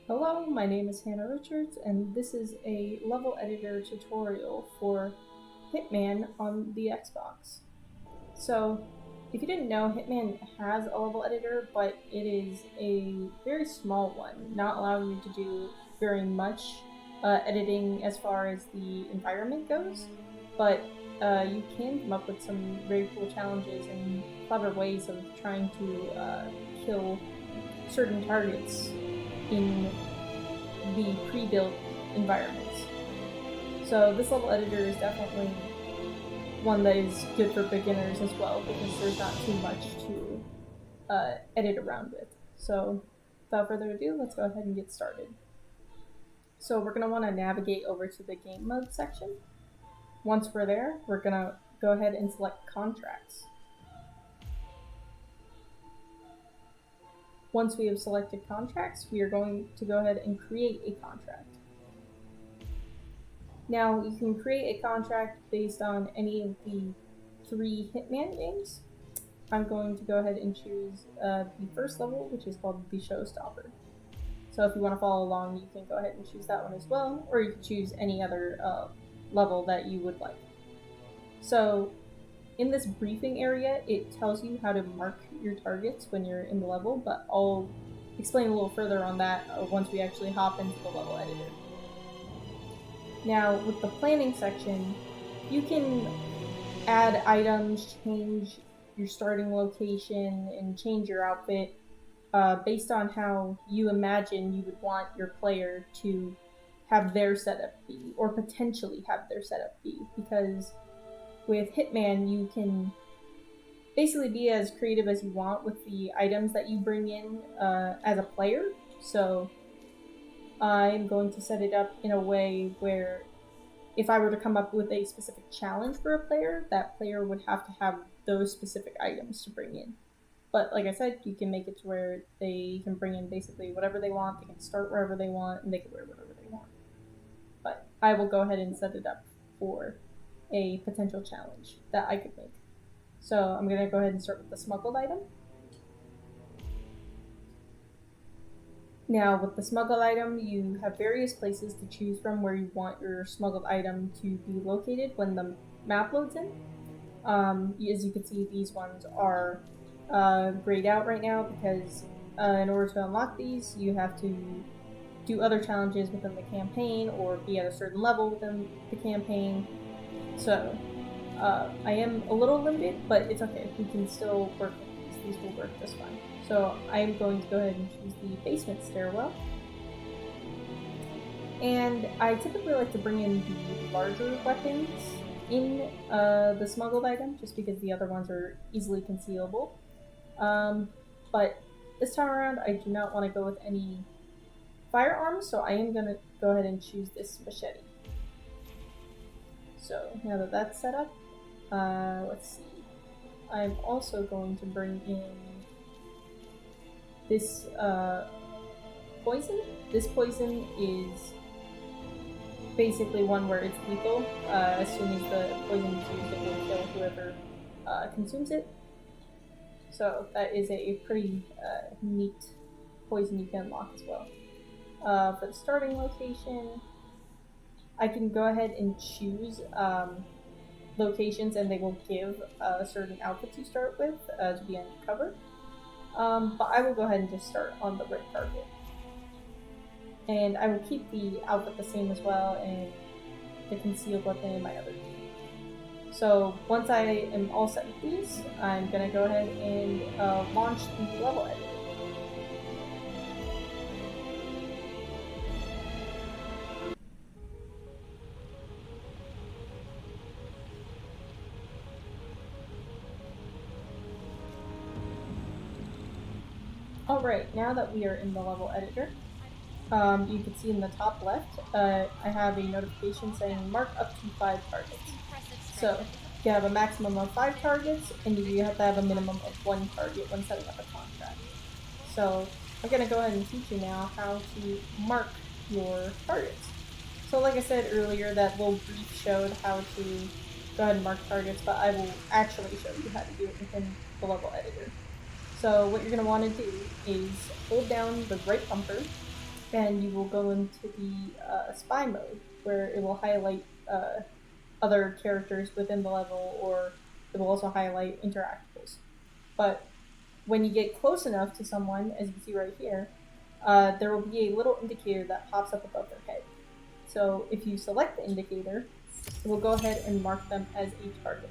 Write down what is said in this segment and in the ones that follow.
Hello, my name is Hannah Richards, and this is a level editor tutorial for Hitman on the Xbox. So, if you didn't know, Hitman has a level editor, but it is a very small one, not allowing you to do very much editing as far as the environment goes. But you can come up with some very cool challenges and clever ways of trying to kill certain targets in the pre-built environments. So this level editor is definitely one that is good for beginners as well because there's not too much to edit around with. So without further ado, let's go ahead and get started. So we're going to want to navigate over to the game mode section. Once we're there, we're going to go ahead and select contracts. Once we have selected contracts, we are going to go ahead and create a contract. Now, you can create a contract based on any of the 3 Hitman games. I'm going to go ahead and choose the first level, which is called the Showstopper. So if you want to follow along, you can go ahead and choose that one as well, or you can choose any other level that you would like. So in this briefing area, it tells you how to mark your targets when you're in the level, but I'll explain a little further on that once we actually hop into the level editor. Now, with the planning section, you can add items, change your starting location, and change your outfit based on how you imagine you would want your player to have their setup be, or potentially have their setup be, because with Hitman, you can basically be as creative as you want with the items that you bring in as a player. So I'm going to set it up in a way where if I were to come up with a specific challenge for a player, that player would have to have those specific items to bring in. But like I said, you can make it to where they can bring in basically whatever they want, they can start wherever they want, and they can wear whatever they want. But I will go ahead and set it up for a potential challenge that I could make. So I'm going to go ahead and start with the smuggled item. Now, with the smuggled item, you have various places to choose from where you want your smuggled item to be located when the map loads in. As you can see, these ones are grayed out right now because in order to unlock these, you have to do other challenges within the campaign or be at a certain level within the campaign. So I am a little limited, but it's okay. We can still work with these. These will work just fine. So I'm going to go ahead and choose the basement stairwell. And I typically like to bring in the larger weapons in the smuggled item, just because the other ones are easily concealable. But this time around, I do not want to go with any firearms, so I am going to go ahead and choose this machete. So now that that's set up, let's see. I'm also going to bring in this poison. This poison is basically one where it's lethal. As soon as the poison is used, it will kill whoever consumes it. So that is a pretty neat poison you can unlock as well. For the starting location, I can go ahead and choose locations, and they will give a certain outfit to start with to be undercover. But I will go ahead and just start on the red target. And I will keep the outfit the same as well, and the concealed weapon in my other team. So once I am all set with these, I'm going to go ahead and launch the level editor. Alright, now that we are in the level editor, you can see in the top left, I have a notification saying mark up to 5 targets. So you have a maximum of 5 targets, and you have to have a minimum of 1 target when setting up a contract. So I'm going to go ahead and teach you now how to mark your targets. So like I said earlier, that little brief showed how to go ahead and mark targets, but I will actually show you how to do it within the level editor. So what you're going to want to do is hold down the right bumper and you will go into the spy mode, where it will highlight other characters within the level, or it will also highlight interactables. But when you get close enough to someone, as you can see right here, there will be a little indicator that pops up above their head. So if you select the indicator, it will go ahead and mark them as a target.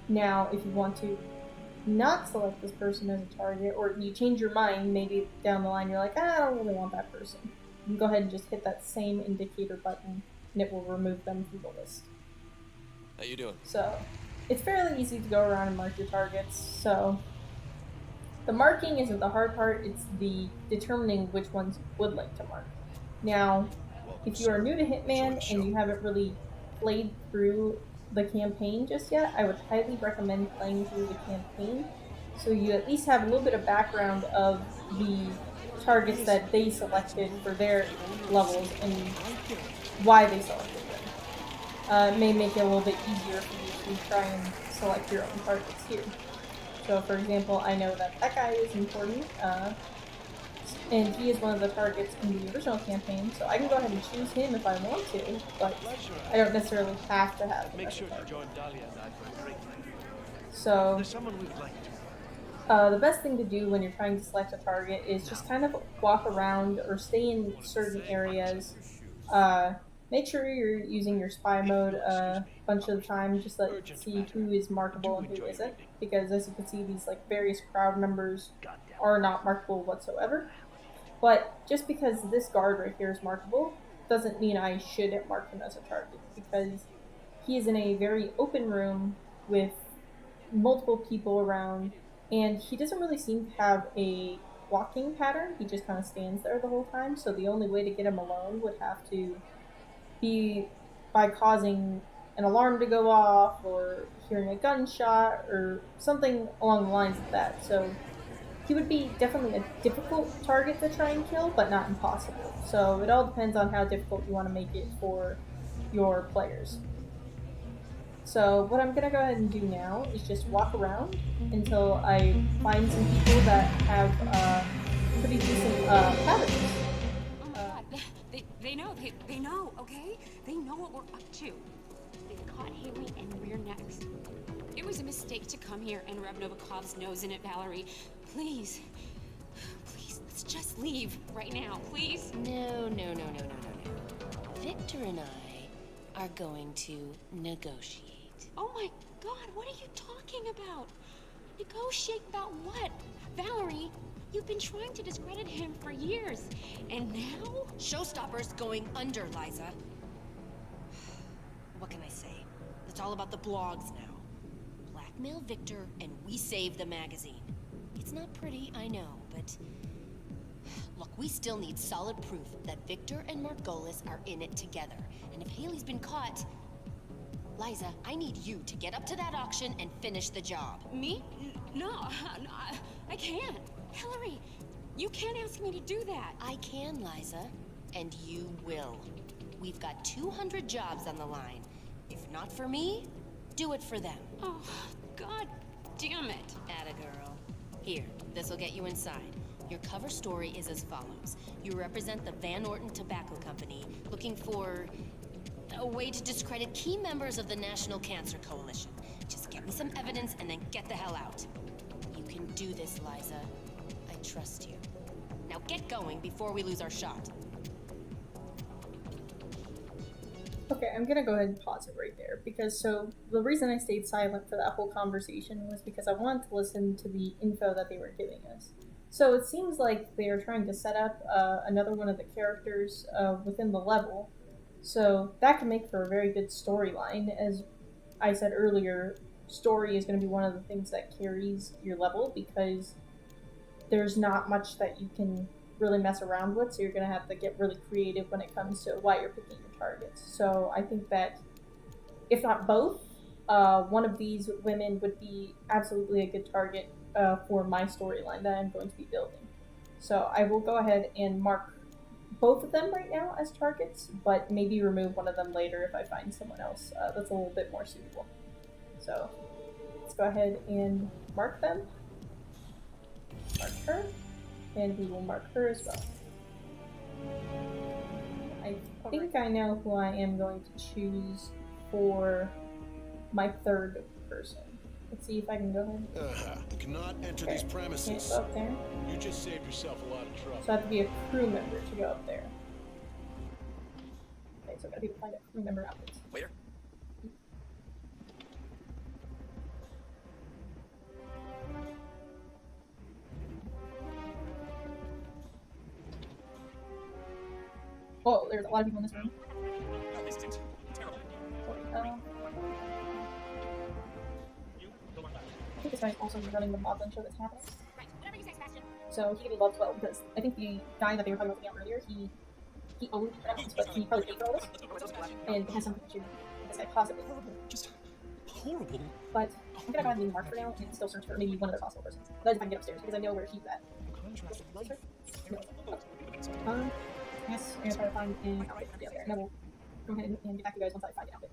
Now, if you want to not select this person as a target, or you change your mind, maybe down the line you're like, I don't really want that person, you can go ahead and just hit that same indicator button, and it will remove them from the list. How you doing? So it's fairly easy to go around and mark your targets. So the marking isn't the hard part, it's the determining which ones you would like to mark. Now, if you are new to Hitman and you haven't really played through the campaign just yet, I would highly recommend playing through the campaign so you at least have a little bit of background of the targets that they selected for their levels and why they selected them. It may make it a little bit easier for you to try and select your own targets here. So, for example, I know that guy is important, and he is one of the targets in the original campaign, so I can go ahead and choose him if I want to, but I don't necessarily have to have him as a target. So, the best thing to do when you're trying to select a target is just kind of walk around or stay in certain areas. Make sure you're using your spy mode a bunch of the time, just to see who is markable and who isn't, because as you can see, these like various crowd members are not markable whatsoever. But just because this guard right here is markable doesn't mean I should mark him as a target, because he is in a very open room with multiple people around, and he doesn't really seem to have a walking pattern. He just kind of stands there the whole time, so the only way to get him alone would have to be by causing an alarm to go off or hearing a gunshot or something along the lines of that. So he would be definitely a difficult target to try and kill, but not impossible. So it all depends on how difficult you want to make it for your players. So what I'm gonna go ahead and do now is just walk around until I find some people that have pretty decent patterns. Oh my god, they know, okay? They know what we're up to. They've caught Haley and we're next. It was a mistake to come here and rub Novikov's nose in it, Valerie. Please, let's just leave right now, please. No. Victor and I are going to negotiate. Oh my god, what are you talking about? Negotiate about what? Valerie, you've been trying to discredit him for years, and now? Showstopper's going under, Liza. What can I say? It's all about the blogs now. Blackmail Victor, and we save the magazine. It's not pretty, I know, but... Look, we still need solid proof that Victor and Margolis are in it together. And if Haley's been caught... Liza, I need you to get up to that auction and finish the job. Me? No, I can't. Hillary, you can't ask me to do that. I can, Liza. And you will. We've got 200 jobs on the line. If not for me, do it for them. Oh, god damn it. Atta girl. Here, this'll get you inside. Your cover story is as follows. You represent the Van Orton Tobacco Company, looking for a way to discredit key members of the National Cancer Coalition. Just get me some evidence and then get the hell out. You can do this, Liza. I trust you. Now get going before we lose our shot. Okay, I'm gonna go ahead and pause it right there, because so the reason I stayed silent for that whole conversation was because I wanted to listen to the info that they were giving us. So it seems like they are trying to set up another one of the characters within the level, so that can make for a very good storyline. As I said earlier, story is going to be one of the things that carries your level, because there's not much that you can really mess around with, so you're going to have to get really creative when it comes to why you're picking your targets. So I think that, if not both, one of these women would be absolutely a good target for my storyline that I'm going to be building. So I will go ahead and mark both of them right now as targets, but maybe remove one of them later if I find someone else that's a little bit more suitable. So let's go ahead and mark them. Mark her. And we will mark her as well. think I know who I am going to choose for my third person. Let's see if I can go ahead. You cannot enter Okay, these can't premises. go up there. You just saved yourself a lot of trouble. So I have to be a crew member to go up there. Okay, so I gotta be able to find a crew member outfit. Waiter? Oh, there's a lot of people in this room. No, this isn't. Terrible. Sorry, I think this guy's also running the modeling show that's happening. Right, whatever you say, Sebastian. So he gave me love as well because I think the guy that they were talking about earlier, he owned the house, but he probably paid for all this. And it has something to do with this guy possibly. Horrible. Just horrible. But I'm gonna go ahead and leave Mark for now and still search for maybe one of the possible persons. That is if I can get upstairs because I know where he's at. Contrast of life. Yes, I'm gonna try to find an outfit for the other. And I will go ahead and get back to you guys once I find the outfit.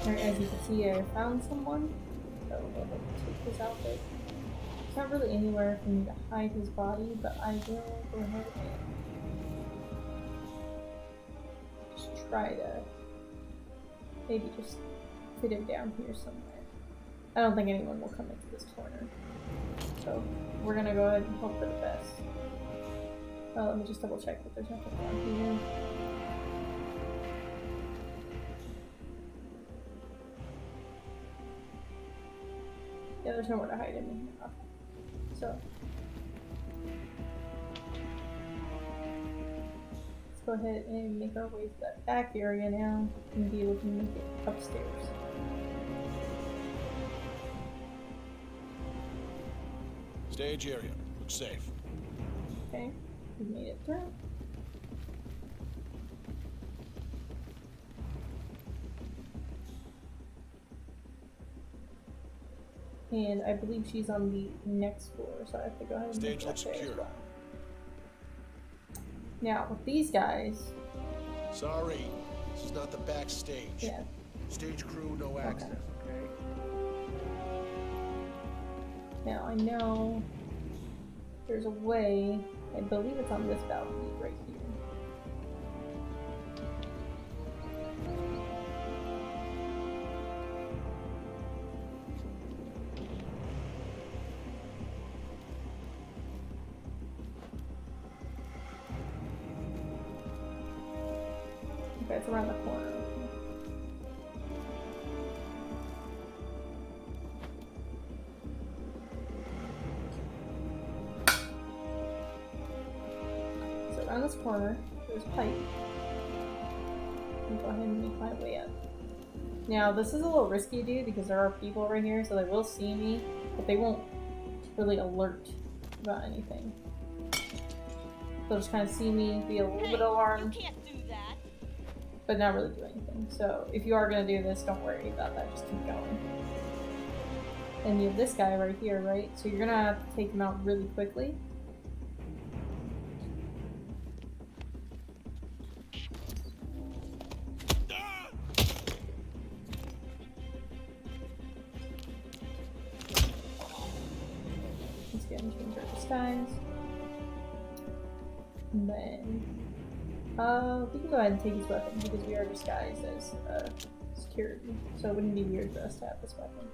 Alright, as you can see, I found someone. So I'll go ahead and take this outfit. There's not really anywhere for me to hide his body, but I will go ahead and just try to maybe just fit him down here somewhere. I don't think anyone will come into this corner. So we're gonna go ahead and hope for the best. Well, let me just double check that there's nothing down here. Yeah, there's nowhere to hide him in here. So let's go ahead and make our way to that back area now and be able to make it upstairs. Stage area. Looks safe. Okay, we made it through. And I believe she's on the next floor, so I have to go ahead and Stage make that looks there as secure. well. Now, with these guys, Sorry, this is not the backstage. yeah, Stage crew, no access, okay? now I know there's a way, I believe it's on this balcony right here. Okay, it's around the corner. So around this corner, there's a pipe. I'll go ahead and make my way up. Now, this is a little risky, dude, because there are people right here, so they will see me, but they won't really alert about anything. They'll just kind of see me, be a little bit alarmed, You can't do that. but not really do anything. So if you are going to do this, don't worry about that, just keep going. And you have this guy right here, right? So you're going to have to take him out really quickly. Let's get him to change our disguise. And then, we can go ahead and take his weapon because we are disguised as security, so it wouldn't be weird for us to have this weapon.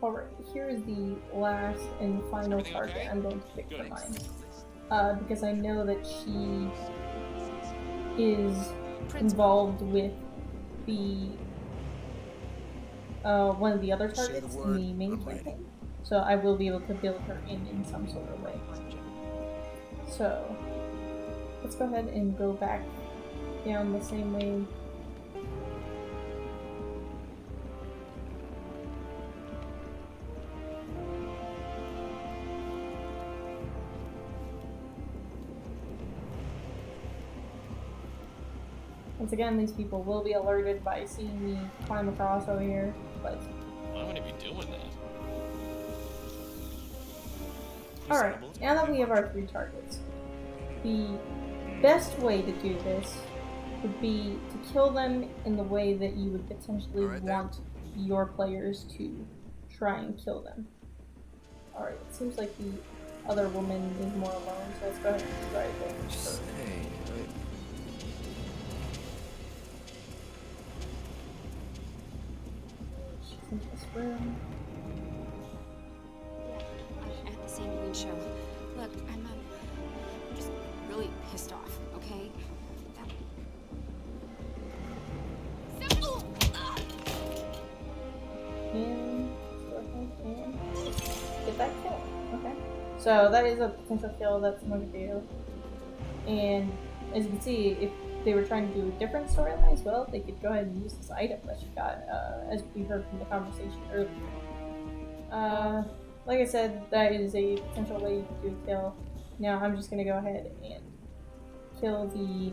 Alright, here is the last and final Everything target okay? I'm going to pick for Good. mine. Because I know that she is involved with the one of the other Say the targets in word, the main I'm ready. campaign. So I will be able to build her in some sort of way. So let's go ahead and go back down the same way. Once again, these people will be alerted by seeing me climb across over here, but... Why would he be doing that? Alright, now that we have our 3 targets, the best way to do this would be to kill them in the way that you would potentially want your players to try and kill them. Alright, it seems like the other woman is more alone, so let's go ahead and try things first. She's in this room. At the Sandy show. Look, I'm just really pissed off, okay? And go ahead and get that kill. Okay. So that is a potential kill that someone could do. And as you can see, if they were trying to do a different storyline as well, they could go ahead and use this item that she got, as we heard from the conversation earlier. Like I said, that is a potential way you could do a kill. Now I'm just gonna go ahead and kill the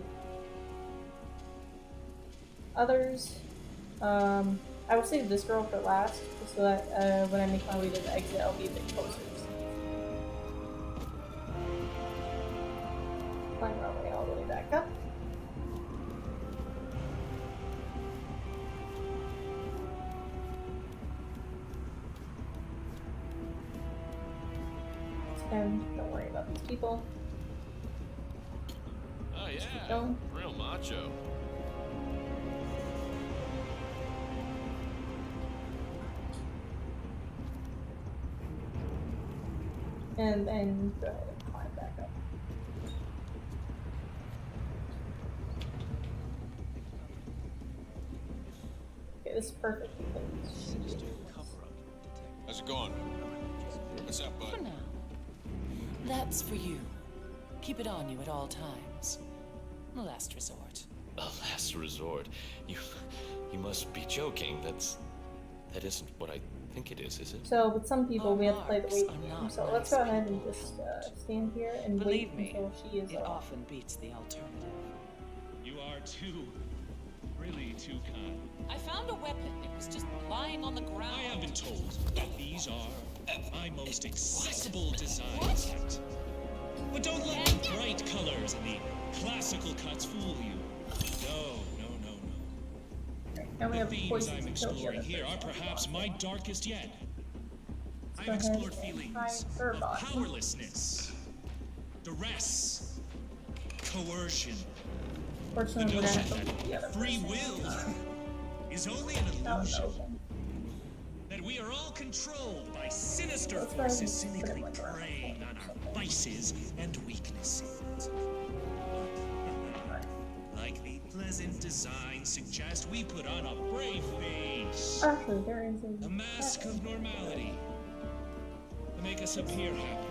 others. I will save this girl for last, just so that when I make my way to the exit, I'll be a bit closer. Climb our way all the way back up. And don't worry about these people. Oh Keep yeah, going. real macho. And then go ahead and climb back up. Okay, this is perfect because she is. How's it going? What's up, For bud? now. That's for you. Keep it on you at all times. The last resort. A last resort. You must be joking. That isn't what I think it is it? So with some people we have to play the Marks wait are game. not So let's nice go ahead and people. just stand here and Believe wait me, until she is it off. often beats the alternative. You are really too kind. I found a weapon. It was just lying on the ground. I have been told that these are my most accessible designs yet. But don't let the bright colors and the classical cuts fool you. No. And we The have themes poison I'm to kill the exploring other here are person. perhaps my darkest yet. I've Go ahead explored and feelings hide her of body. powerlessness, duress, coercion, the Fortunately, we're gonna notion have to leave the other that free person. will is only an That was illusion, open. that we are all controlled by sinister Let's go ahead forces and put cynically him like around preying the on corner or our something. vices and weaknesses. Like the pleasant design suggests, we put on a brave face, Actually, there is a mask of normality, to make us appear happy,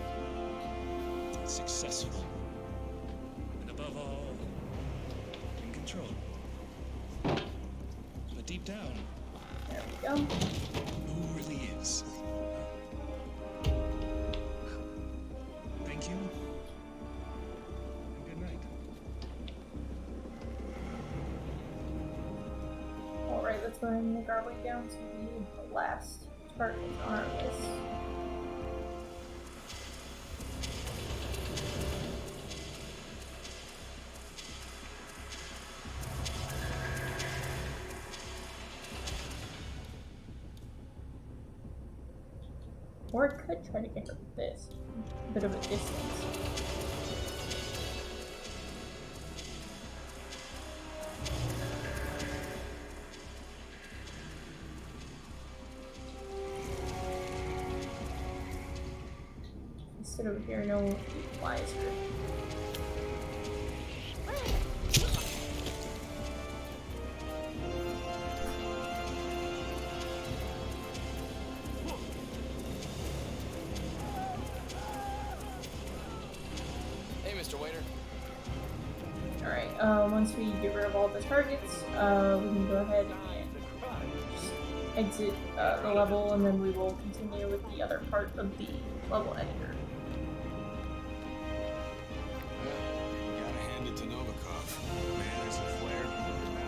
successful, and above all, in control. But deep down, There we go. who really is? Thank you. And good night. Alright, let's go ahead and make our way down to the last target on our list. Or it could try to get her with this. A bit of a distance. Sit over here, no one flies her. Hey, Mr. Waiter. Alright, once we get rid of all the targets, we can go ahead and just exit the level, and then we will continue with the other part of the level editor. You gotta hand it to Novikov. Man, there's a flare.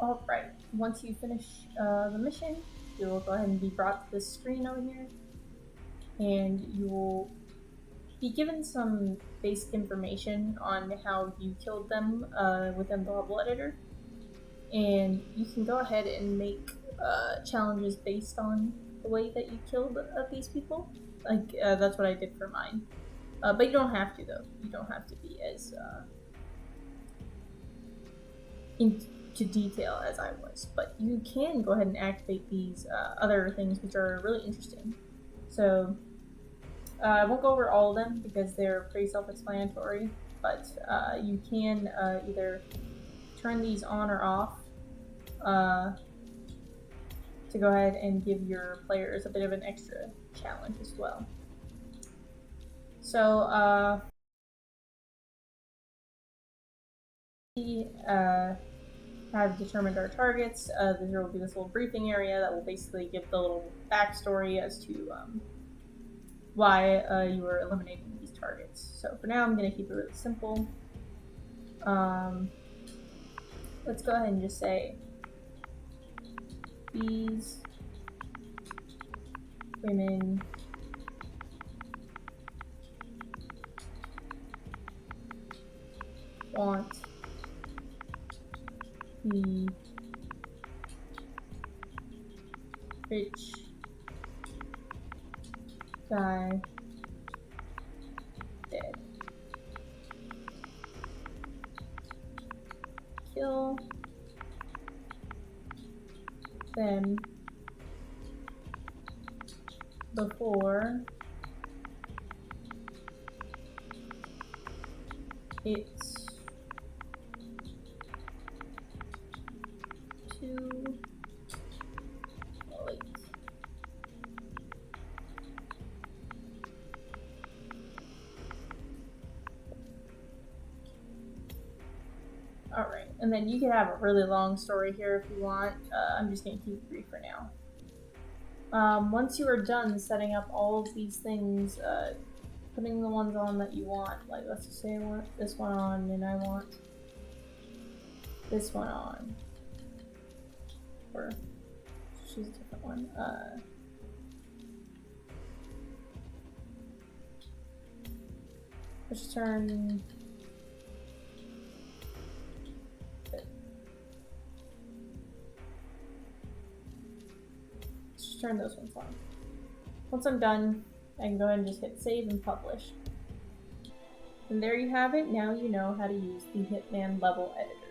Alright, once you finish the mission, you will go ahead and be brought to this screen over here, and you will be given some basic information on how you killed them within the level editor, and you can go ahead and make challenges based on the way that you killed these people. Like, that's what I did for mine. But you don't have to, though. You don't have to be as into detail as I was. But you can go ahead and activate these other things, which are really interesting. So, I won't go over all of them because they're pretty self-explanatory, but you can either turn these on or off to go ahead and give your players a bit of an extra challenge as well. So, we have determined our targets. There will be this little briefing area that will basically give the little backstory as to why you were eliminating these targets. So for now, I'm going to keep it really simple. Let's go ahead and just say these women want the rich guy dead. Kill them before it's too late. Alright, and then you can have a really long story here if you want. I'm just going to keep it brief for now. Once you are done setting up all of these things, putting the ones on that you want, like let's just say I want this one on and I want this one on, or choose a different one. Let's just turn turn those ones on. Once I'm done, I can go ahead and just hit save and publish. And there you have it. Now you know how to use the Hitman level editor.